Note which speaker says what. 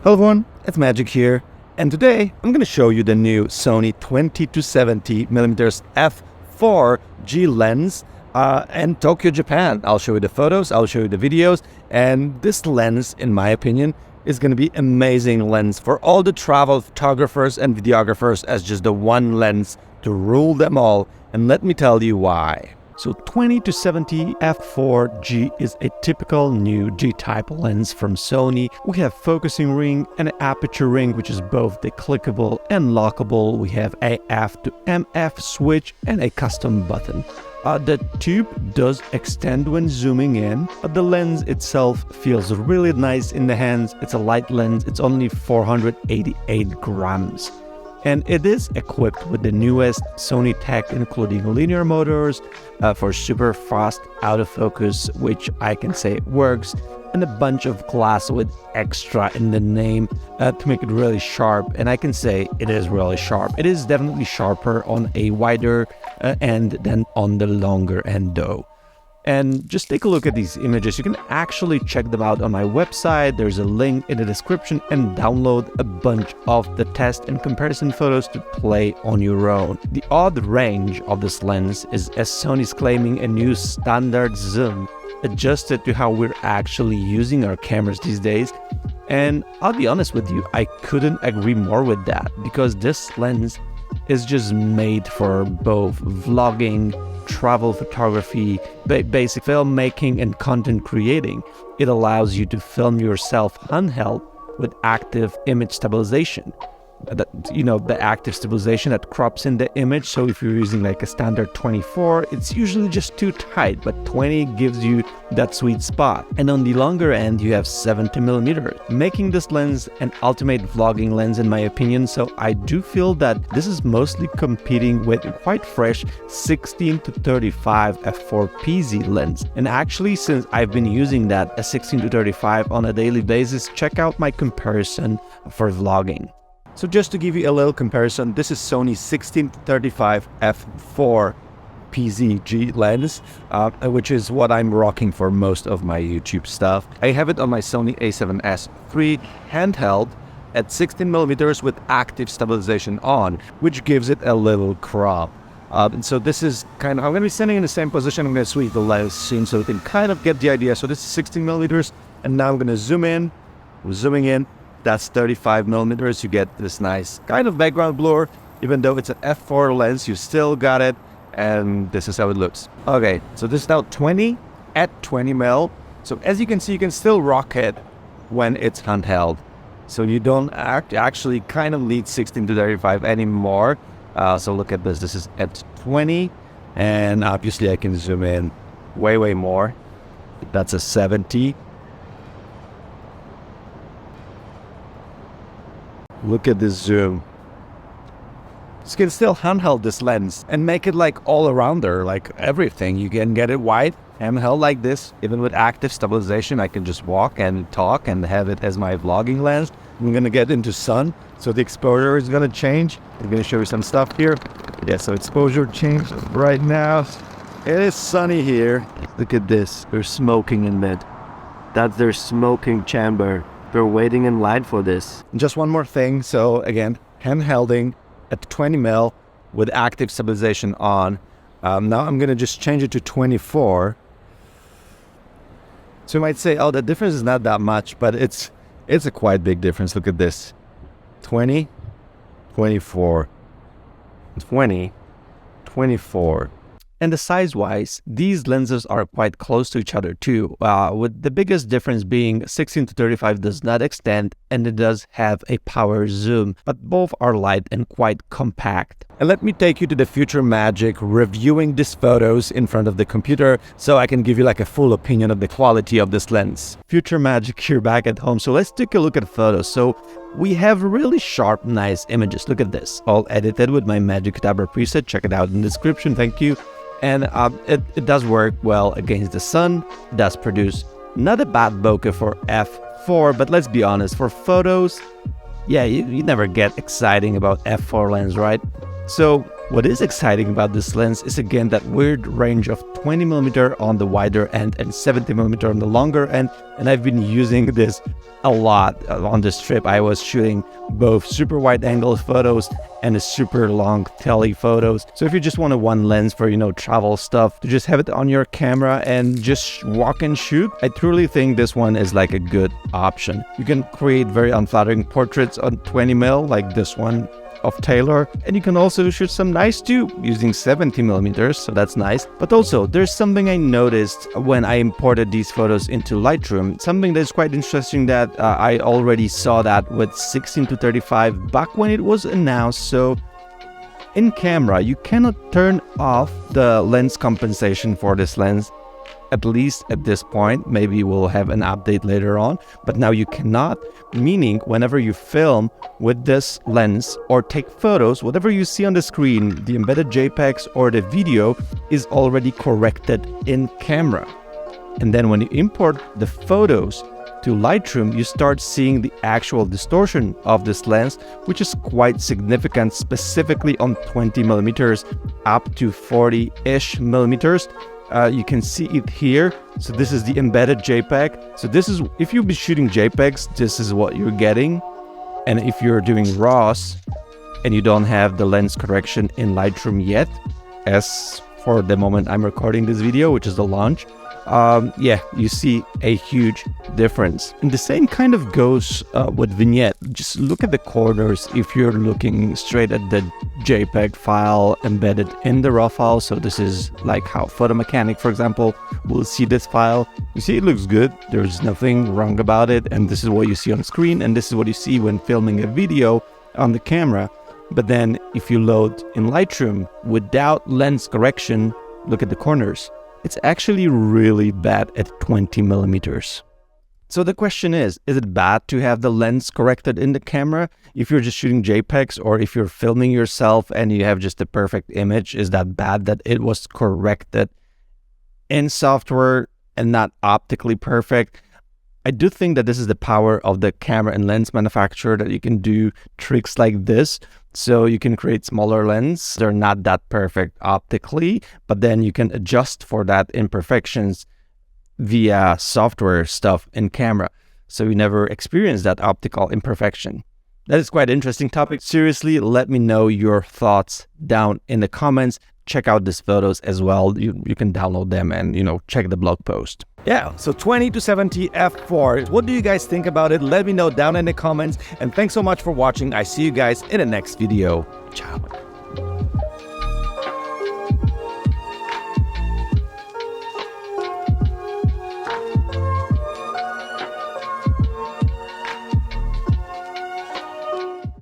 Speaker 1: Hello everyone, it's Magic here, and today I'm going to show you the new Sony 20-70mm f4G lens in Tokyo, Japan. I'll show you the photos, I'll show you the videos, and this lens, in my opinion, is going to be amazing lens for all the travel photographers and videographers as just the one lens to rule them all, and let me tell you why. So 20-70 f4G is a typical new G-type lens from Sony. We have focusing ring and an aperture ring, which is both declickable and lockable. We have a F to MF switch and a custom button. The tube does extend when zooming in, but the lens itself feels really nice in the hands. It's a light lens, it's only 488 grams. And it is equipped with the newest Sony tech, including linear motors for super fast autofocus, which I can say works, and a bunch of glass with extra in the name to make it really sharp. And I can say it is really sharp. It is definitely sharper on a wider end than on the longer end though. And just take a look at these images. You can actually check them out on my website. There's a link in the description, and download a bunch of the test and comparison photos to play on your own. The odd range of this lens is, as Sony's claiming, a new standard zoom adjusted to how we're actually using our cameras these days. And I'll be honest with you, I couldn't agree more with that, because this lens is just made for both vlogging, travel photography, basic filmmaking, and content creating. It allows you to film yourself handheld with active image stabilization. The active stabilization that crops in the image. So if you're using like a standard 24, it's usually just too tight, but 20 gives you that sweet spot. And on the longer end, you have 70mm, making this lens an ultimate vlogging lens in my opinion. So I do feel that this is mostly competing with a quite fresh 16-35 f4PZ lens. And actually, since I've been using that a 16-35 on a daily basis, check out my comparison for vlogging. So just to give you a little comparison, this is Sony's 16-35 f4 PZG lens, which is what I'm rocking for most of my YouTube stuff. I have it on my Sony a7S III handheld at 16mm with active stabilization on, which gives it a little crop. And so this is kind of, I'm going to be standing in the same position. I'm going to sweep the lens scene so you can kind of get the idea. So this is 16mm, and now I'm going to zoom in. We're zooming in. That's 35mm. You get this nice kind of background blur. Even though it's an f4 lens, you still got it. And this is how it looks. Okay, so this is now 20 at 20mm. So as you can see, you can still rock it when it's handheld. So you don't actually kind of need 16-35 anymore. So look at this. This is at 20. And obviously I can zoom in way more. That's a 70. Look at this zoom. You can still handheld this lens and make it like all arounder, like everything. You can get it wide, handheld like this, even with active stabilization. I can just walk and talk and have it as my vlogging lens. I'm gonna get into sun, so the exposure is gonna change. I'm gonna show you some stuff here. Yeah, so exposure changed right now. It is sunny here. Look at this. They're smoking in bed. That's their smoking chamber. They're waiting in line for this. Just one more thing. So again, handhelding at 20mm with active stabilization on. Now I'm going to just change it to 24. So you might say, oh, the difference is not that much, but it's a quite big difference. Look at this. 20, 24, 20, 24. And the size-wise, these lenses are quite close to each other too, with the biggest difference being 16-35 does not extend and it does have a power zoom, but both are light and quite compact. And let me take you to the future magic reviewing these photos in front of the computer so I can give you like a full opinion of the quality of this lens. Future magic here back at home. So let's take a look at photos. So we have really sharp, nice images. Look at this, all edited with my Magic Cadabra preset. Check it out in the description. Thank you. And it does work well against the sun. It does produce not a bad bokeh for f4, but let's be honest, for photos, yeah, you never get exciting about f4 lens, right? So What is exciting about this lens is again that weird range of 20mm on the wider end and 70mm on the longer end, and I've been using this a lot on this trip. I was shooting both super wide angle photos and a super long tele photos. So if you just want a one lens for, travel stuff, to just have it on your camera and just walk and shoot, I truly think this one is like a good option. You can create very unflattering portraits on 20mm like this one of Taylor, and you can also shoot some nice too using 70mm, so that's nice. But also there's something I noticed when I imported these photos into Lightroom, something that's quite interesting that I already saw that with 16-35 back when it was announced. So in camera you cannot turn off the lens compensation for this lens, at least at this point. Maybe we'll have an update later on, but now you cannot, meaning whenever you film with this lens or take photos, whatever you see on the screen, the embedded JPEGs or the video is already corrected in camera. And then when you import the photos to Lightroom, you start seeing the actual distortion of this lens, which is quite significant, specifically on 20mm up to 40-ish millimeters. You can see it here. So this is the embedded JPEG. So this is, if you'll be shooting JPEGs, this is what you're getting. And if you're doing RAWs and you don't have the lens correction in Lightroom yet, as for the moment I'm recording this video, which is the launch, yeah, you see a huge difference. And the same kind of goes with vignette. Just look at the corners if you're looking straight at the JPEG file embedded in the RAW file. So this is like how Photo Mechanic, for example, will see this file. You see it looks good, there's nothing wrong about it, and this is what you see on screen, and this is what you see when filming a video on the camera. But then if you load in Lightroom without lens correction, look at the corners. It's actually really bad at 20mm. So the question is it bad to have the lens corrected in the camera? If you're just shooting JPEGs, or if you're filming yourself and you have just a perfect image, is that bad that it was corrected in software and not optically perfect? I do think that this is the power of the camera and lens manufacturer, that you can do tricks like this. So you can create smaller lenses. They're not that perfect optically, but then you can adjust for that imperfections via software stuff in camera. So you never experience that optical imperfection. That is quite an interesting topic. Seriously, let me know your thoughts down in the comments. Check out these photos as well. You can download them and, check the blog post. Yeah, so 20-70 f4. What do you guys think about it? Let me know down in the comments. And thanks so much for watching. I see you guys in the next video. Ciao.